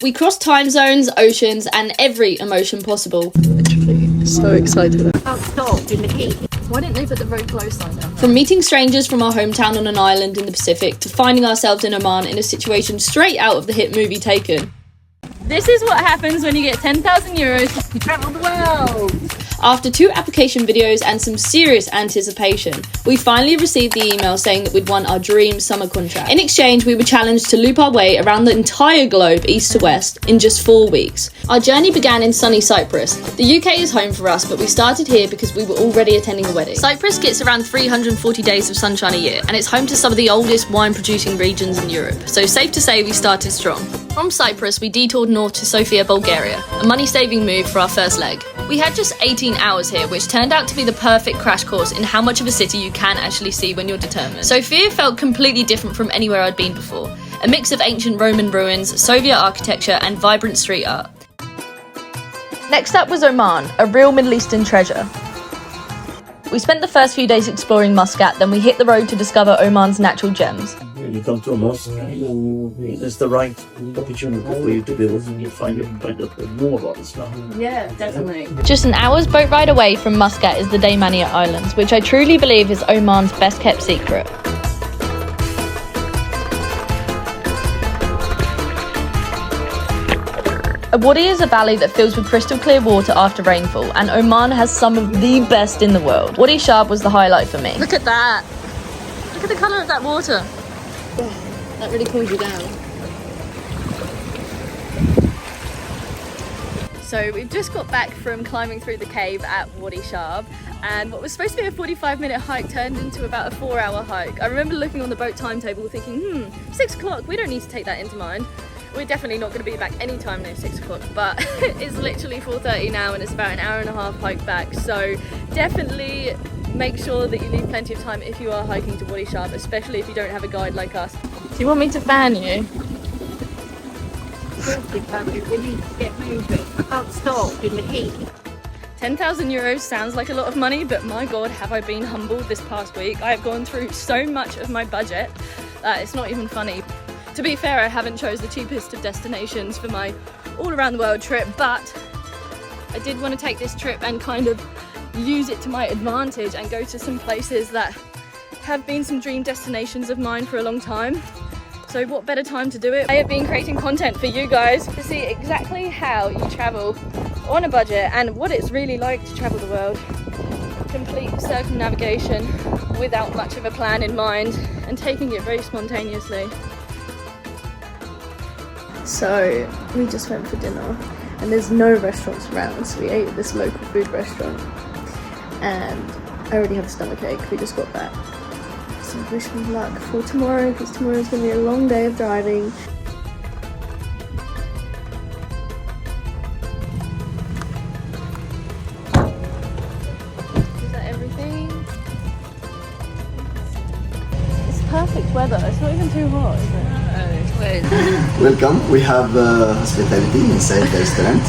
We crossed time zones, oceans, and every emotion possible. Literally so excited. Why didn't they put the road closed sign down? From meeting strangers from our hometown on an island in the Pacific to finding ourselves in Oman in a situation straight out of the hit movie Taken. This is what happens when you get 10,000 euros to travel the world. After 2 application videos and some serious anticipation, we finally received the email saying that we'd won our dream summer contract. In exchange, we were challenged to loop our way around the entire globe, east to west, in just 4 weeks. Our journey began in sunny Cyprus. The UK is home for us, but we started here because we were already attending a wedding. Cyprus gets around 340 days of sunshine a year, and it's home to some of the oldest wine-producing regions in Europe, so safe to say we started strong. From Cyprus, we detoured north to Sofia, Bulgaria, a money-saving move for our first leg. We had just 18 hours here, which turned out to be the perfect crash course in how much of a city you can actually see when you're determined. Sofia felt completely different from anywhere I'd been before. A mix of ancient Roman ruins, Soviet architecture, and vibrant street art. Next up was Oman, a real Middle Eastern treasure. We spent the first few days exploring Muscat, then we hit the road to discover Oman's natural gems. When you come to a mosque, it's the right opportunity for you to be able to find out more about Islam. Yeah, definitely. Just an hour's boat ride away from Muscat is the Daymania Islands, which I truly believe is Oman's best kept secret. A wadi is a valley that fills with crystal clear water after rainfall, and Oman has some of the best in the world. Wadi Shab was the highlight for me. Look at that. Look at the colour of that water. That really cools you down. So we've just got back from climbing through the cave at Wadi Shab, and what was supposed to be a 45-minute hike turned into about a 4-hour hike. I remember looking on the boat timetable thinking, 6 o'clock, we don't need to take that into mind. We're definitely not going to be back anytime near 6 o'clock, but it's literally 4:30 now and it's about an hour and a half hike back, so definitely make sure that you leave plenty of time if you are hiking to Wadi Shab, especially if you don't have a guide like us. Do you want me to fan you? We need to get moving. I can't stop in the heat. 10,000 euros sounds like a lot of money, but my god, have I been humbled this past week. I have gone through so much of my budget that it's not even funny. To be fair, I haven't chose the cheapest of destinations for my all around the world trip, but I did want to take this trip and kind of use it to my advantage and go to some places that have been some dream destinations of mine for a long time. So what better time to do it? I have been creating content for you guys to see exactly how you travel on a budget and what it's really like to travel the world. Complete circumnavigation without much of a plan in mind and taking it very spontaneously. So we just went for dinner and there's no restaurants around, so we ate at this local food restaurant and I already have a stomachache. We just got back. So wish me luck for tomorrow, because tomorrow's going to be a long day of driving. Is that everything? It's perfect weather. It's not even too hot, is it? Welcome. We have hospitality inside the restaurant.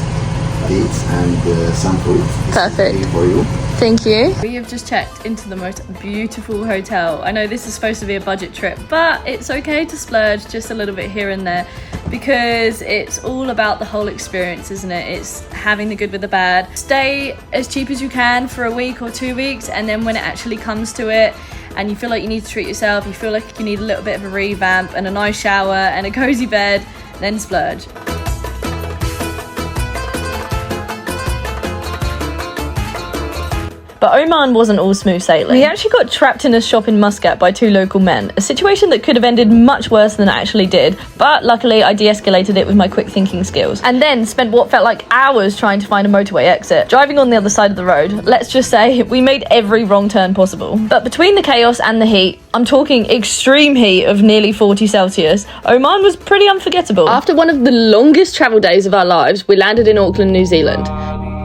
Eats and some food. Perfect. For you. Thank you. We have just checked into the most beautiful hotel. I know this is supposed to be a budget trip, but it's okay to splurge just a little bit here and there because it's all about the whole experience, isn't it? It's having the good with the bad. Stay as cheap as you can for a week or 2 weeks, and then when it actually comes to it and you feel like you need to treat yourself, you feel like you need a little bit of a revamp and a nice shower and a cozy bed, then splurge. But Oman wasn't all smooth sailing. We actually got trapped in a shop in Muscat by 2 local men, a situation that could have ended much worse than it actually did, but luckily I de-escalated it with my quick thinking skills, and then spent what felt like hours trying to find a motorway exit. Driving on the other side of the road, let's just say we made every wrong turn possible. But between the chaos and the heat, I'm talking extreme heat of nearly 40 Celsius, Oman was pretty unforgettable. After one of the longest travel days of our lives, we landed in Auckland, New Zealand.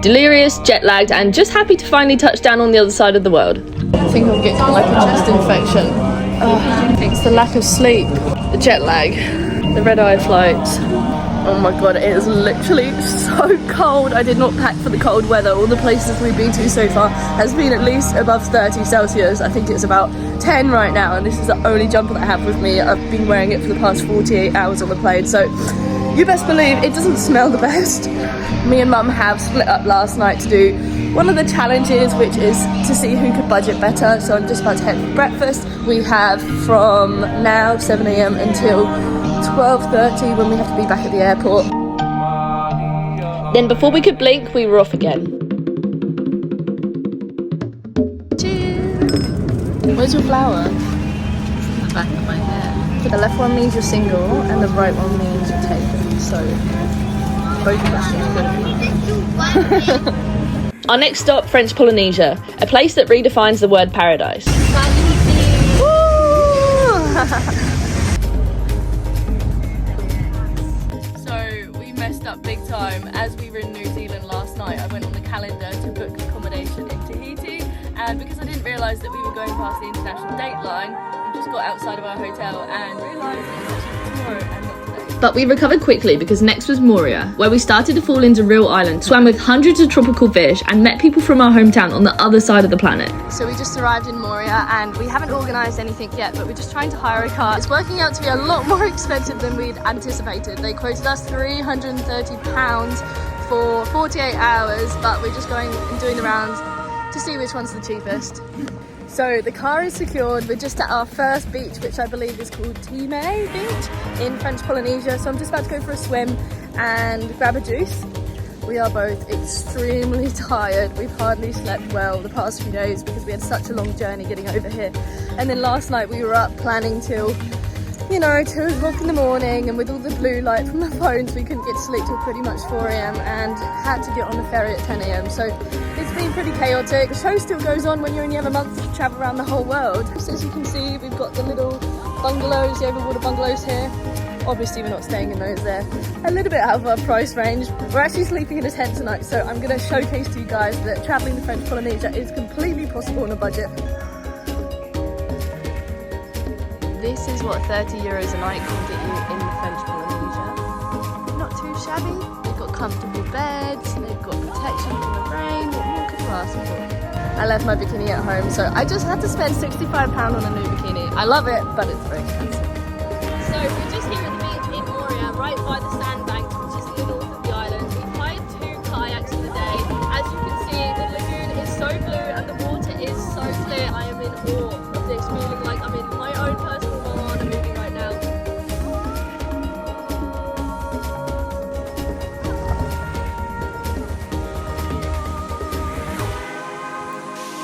Delirious, jet-lagged, and just happy to finally touch down on the other side of the world. I think I'm getting like a chest infection. It's the lack of sleep, the jet lag, the red-eye flights. Oh my god, it is literally so cold. I did not pack for the cold weather. All the places we've been to so far has been at least above 30 Celsius. I think it's about 10 right now, and this is the only jumper that I have with me. I've been wearing it for the past 48 hours on the plane, so You best believe it doesn't smell the best. Me and Mum have split up last night to do one of the challenges, which is to see who could budget better. So I'm just about to head for breakfast. We have from now 7 a.m. until 12:30 when we have to be back at the airport. Then before we could blink, we were off again. Cheers! Where's your flower? The back of my hair. The left one means you're single and the right one means you're taken. So both questions could be. Our next stop, French Polynesia, a place that redefines the word paradise. So we messed up big time. As we were in New Zealand last night, I went on the calendar to book accommodation in Tahiti, and because I didn't realise that we were going past the international date line, we just got outside of our hotel and realised it was actually tomorrow and not today. But we recovered quickly because next was Moorea, where we started to fall into real island, swam with hundreds of tropical fish and met people from our hometown on the other side of the planet. So we just arrived in Moorea and we haven't organised anything yet, but we're just trying to hire a car. It's working out to be a lot more expensive than we'd anticipated. They quoted us £330 for 48 hours, but we're just going and doing the rounds to see which one's the cheapest. So the car is secured. We're just at our first beach, which I believe is called Time Beach in French Polynesia. So I'm just about to go for a swim and grab a juice. We are both extremely tired. We've hardly slept well the past few days because we had such a long journey getting over here. And then last night we were up planning till, 2 o'clock in the morning, and with all the blue light from the phones we couldn't get to sleep till pretty much 4 a.m. and had to get on the ferry at 10 a.m. So it's been pretty chaotic. The show still goes on when you only have a month to travel around the whole world. So as you can see, we've got the little bungalows, the overwater bungalows here. Obviously we're not staying in those, there a little bit out of our price range. We're actually sleeping in a tent tonight, so I'm going to showcase to you guys that travelling to French Polynesia is completely possible on a budget. This is what 30 euros a night can get you in French Polynesia. Not too shabby. They've got comfortable beds, they've got protection from the rain. What more could you ask for? I left my bikini at home, so I just had to spend £65 on a new bikini. I love it, but it's very expensive. So we're just here at the beach in Moorea, right by the sandbanks, which is in the north of the island. We've hired 2 kayaks for the day. As you can see, the lagoon is so blue and the water is so clear. I am in awe of this, feeling like I'm in my own personal Moana movie right now.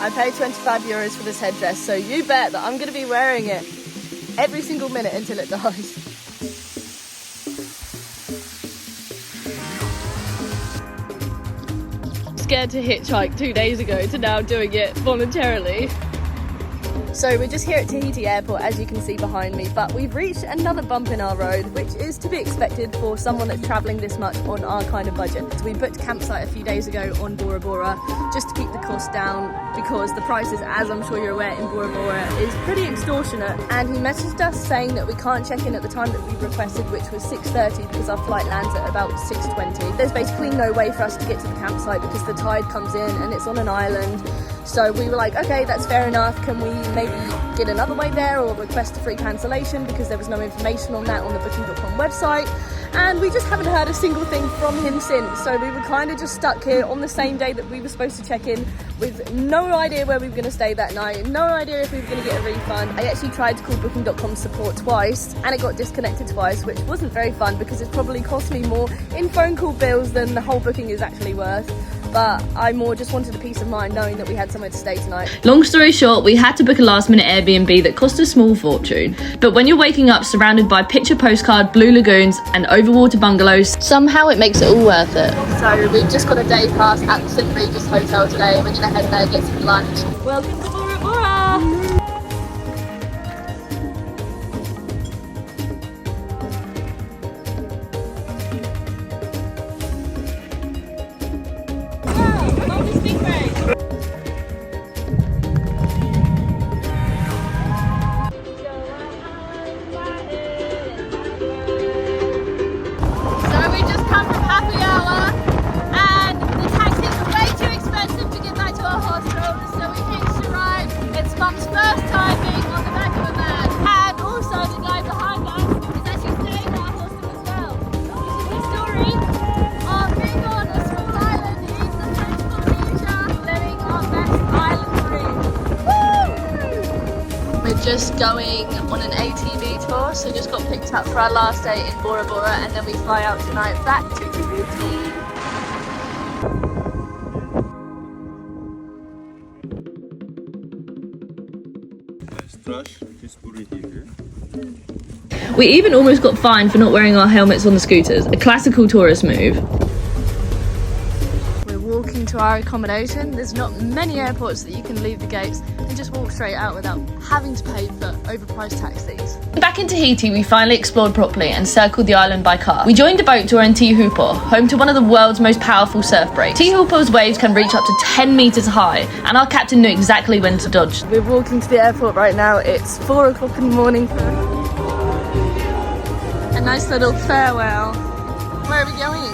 I paid 25 euros for this headdress, so you bet that I'm going to be wearing it every single minute until it dies. Scared to hitchhike 2 days ago to now doing it voluntarily. So we're just here at Tahiti Airport, as you can see behind me, but we've reached another bump in our road, which is to be expected for someone that's travelling this much on our kind of budget. So we booked a campsite a few days ago on Bora Bora just to keep the cost down, because the prices, as I'm sure you're aware, in Bora Bora is pretty extortionate. And he messaged us saying that we can't check in at the time that we requested, which was 6:30, because our flight lands at about 6:20. There's basically no way for us to get to the campsite because the tide comes in and it's on an island. So we were like, okay, that's fair enough. Can we maybe get another way there or request a free cancellation, because there was no information on that on the Booking.com website. And we just haven't heard a single thing from him since. So we were kind of just stuck here on the same day that we were supposed to check in, with no idea where we were going to stay that night, no idea if we were going to get a refund. I actually tried to call Booking.com support twice and it got disconnected twice, which wasn't very fun because it's probably cost me more in phone call bills than the whole booking is actually worth. But I more just wanted a peace of mind knowing that we had somewhere to stay tonight. Long story short, we had to book a last minute Airbnb that cost a small fortune. But when you're waking up surrounded by picture postcard blue lagoons and overwater bungalows, somehow it makes it all worth it. So we've just got a day pass at the St. Regis Hotel today. We're going to head there and get some lunch. Welcome to Bora Bora! Way too expensive to get back to our hostel, so we hitched a ride just going on an ATV tour, so just got picked up for our last day in Bora Bora, and then we fly out tonight back to Djibouti. We even almost got fined for not wearing our helmets on the scooters, a classical tourist move. We're walking to our accommodation. There's not many airports that you can leave the gates and just walk straight out without having to pay for overpriced taxis. Back in Tahiti, we finally explored properly and circled the island by car. We joined a boat tour in Tihupo, home to one of the world's most powerful surf breaks. Tihupo's waves can reach up to 10 meters high, and our captain knew exactly when to dodge. We're walking to the airport right now. It's 4 o'clock in the morning. A nice little farewell. Where are we going?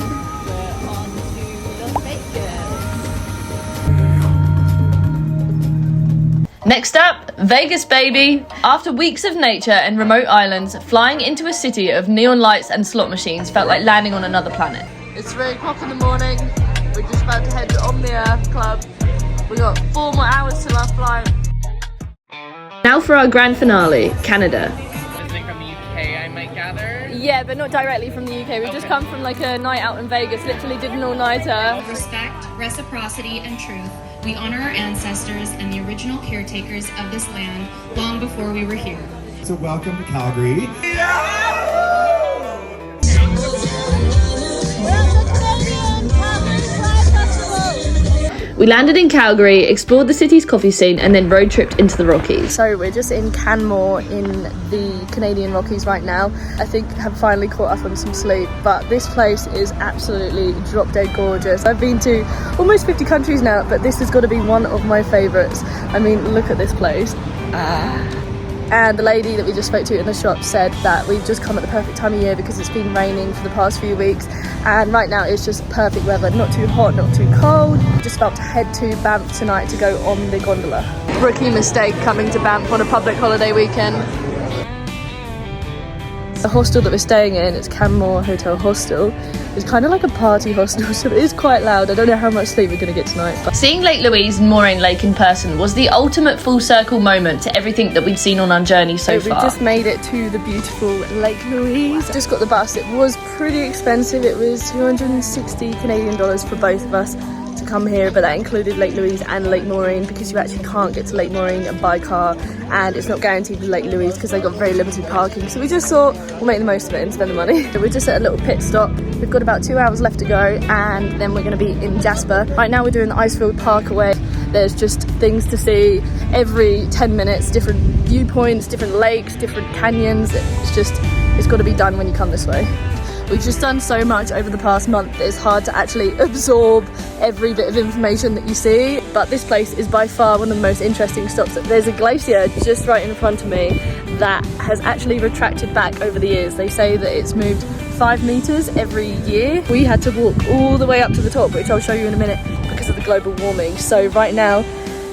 We're on to Las Vegas. Next up, Vegas, baby! After weeks of nature and remote islands, flying into a city of neon lights and slot machines felt like landing on another planet. It's 3 o'clock in the morning. We're just about to head to Omnia Club. We got 4 more hours till our flight. Now for our grand finale, Canada. Visiting from the UK, I might gather. Yeah, but not directly from the UK. We've just come from like a night out in Vegas. Literally did an all-nighter. Respect, reciprocity, and truth. We honor our ancestors and the original caretakers of this land long before we were here. So welcome to Calgary. We landed in Calgary, explored the city's coffee scene, and then road tripped into the Rockies. So we're just in Canmore in the Canadian Rockies right now. I think have finally caught up on some sleep, but this place is absolutely drop dead gorgeous. I've been to almost 50 countries now, but this has got to be one of my favourites. I mean, look at this place. And the lady that we just spoke to in the shop said that we've just come at the perfect time of year because it's been raining for the past few weeks, and right now it's just perfect weather, not too hot, not too cold. Just about to head to Banff tonight to go on the gondola. Rookie mistake coming to Banff on a public holiday weekend. The hostel that we're staying in, it's Canmore Hotel Hostel. It's kind of like a party hostel, so it is quite loud. I don't know how much sleep we're going to get tonight. But seeing Lake Louise and Moraine Lake in person was the ultimate full circle moment to everything that we'd seen on our journey so far. We just made it to the beautiful Lake Louise. Just got the bus. It was pretty expensive. It was 260 Canadian dollars for both of us to come here, but that included Lake Louise and Lake Moraine because you actually can't get to Lake Moraine by car, and it's not guaranteed with Lake Louise because they got very limited parking. So we just thought we'll make the most of it and spend the money. We're just at a little pit stop. We've got about 2 hours left to go, and then we're going to be in Jasper. Right now we're doing the Icefield Parkway. There's just things to see every 10 minutes, different viewpoints, different lakes, different canyons. It's got to be done when you come this way. We've just done so much over the past month that it's hard to actually absorb every bit of information that you see, but this place is by far one of the most interesting stops. There's a glacier just right in front of me that has actually retracted back over the years. They say that it's moved 5 meters every year. We had to walk all the way up to the top, which I'll show you in a minute, because of the global warming. So right now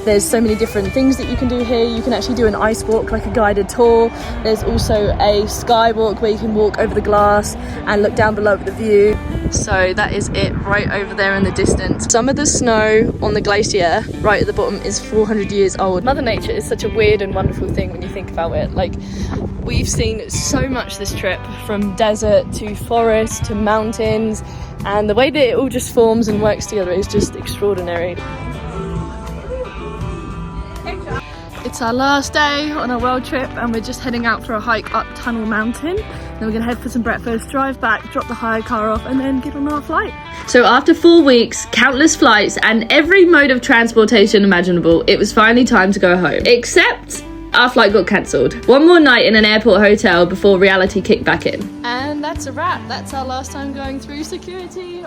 there's so many different things that you can do here. You can actually do an ice walk, like a guided tour. There's also a skywalk where you can walk over the glass and look down below at the view. So that is it right over there in the distance. Some of the snow on the glacier right at the bottom is 400 years old. Mother Nature is such a weird and wonderful thing when you think about it. Like, we've seen so much this trip, from desert to forest to mountains, and the way that it all just forms and works together is just extraordinary. It's our last day on our world trip, and we're just heading out for a hike up Tunnel Mountain. Then we're gonna head for some breakfast, drive back, drop the hire car off, and then get on our flight. So after 4 weeks, countless flights, and every mode of transportation imaginable, it was finally time to go home. Except our flight got cancelled. One more night in an airport hotel before reality kicked back in. And that's a wrap. That's our last time going through security.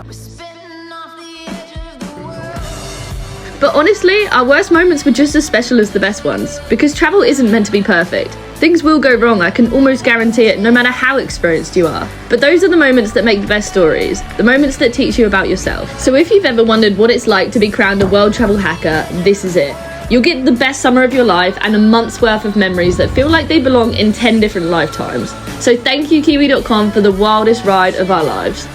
But honestly, our worst moments were just as special as the best ones, because travel isn't meant to be perfect. Things will go wrong, I can almost guarantee it, no matter how experienced you are. But those are the moments that make the best stories, the moments that teach you about yourself. So if you've ever wondered what it's like to be crowned a world travel hacker, this is it. You'll get the best summer of your life and a month's worth of memories that feel like they belong in 10 different lifetimes. So thank you, Kiwi.com, for the wildest ride of our lives.